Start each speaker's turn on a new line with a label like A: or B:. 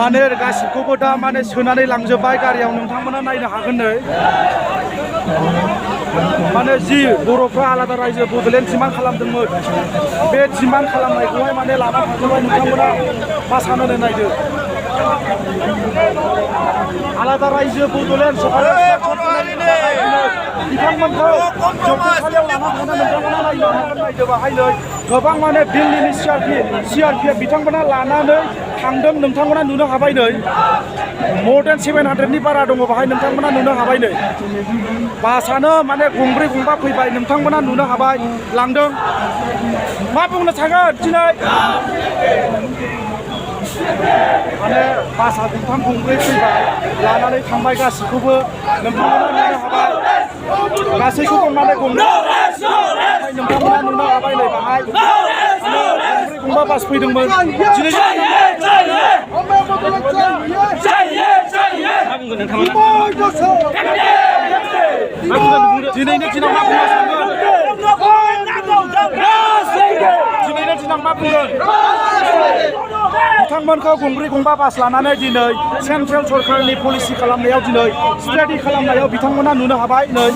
A: माने गासिबखौबो दा माने सोनानै लांजोबबाय गारियाव नोंथांमोना नायनो हागोन नै माने जि बर'फ्रा आलादा रायजो बड'लेण्ड डिमान्ड खालामदोंमोन बे डिमान्ड खालामनायखौहाय माने लाना थांजोबबाय नोंथांमोना मा सानो नायदो आलादा रायजो बड'लेण्ड बिथांमोनखौ जोबथेसालियाव लाना थांना नोंथांमोना नायनो हागोन नायदो बाहाय नै गोबां माने दिल्लीनि CRPF बिथांमोना लानानै थांदों नोंथांमोना नुनो हाबाय नै more than 700नि बारा दङ बाहाय नोंथांमोना नुनो हाबाय नै बासानो माने गंब्रै गंबा फैबाय नोंथांमोना नुनो हाबाय लांदों मा बुंनो सानगोन दिनै माने बासा गंथाम गंब्रै फैबाय लानानै थांबाय गासिखौबो नोंथांमोना नुनो हाबाय गासैखौबो माने गंब्रै नोंथांमोना नुनो हाबाय नै बाहाय गंब्रै गंबा बास फैदोंमोन दिनैनि दिनाव मा बुंनो सानगोन दिनैनि दिनाव मा बुंगोन बिथांमोनखौ गंब्रै गंबा बास लानानै दिनै सेन्ट्रेल सरकारनि पलिसि खालामनायाव दिनै स्टाडि खालामनायाव बिथांमोना नुनो हाबाय नै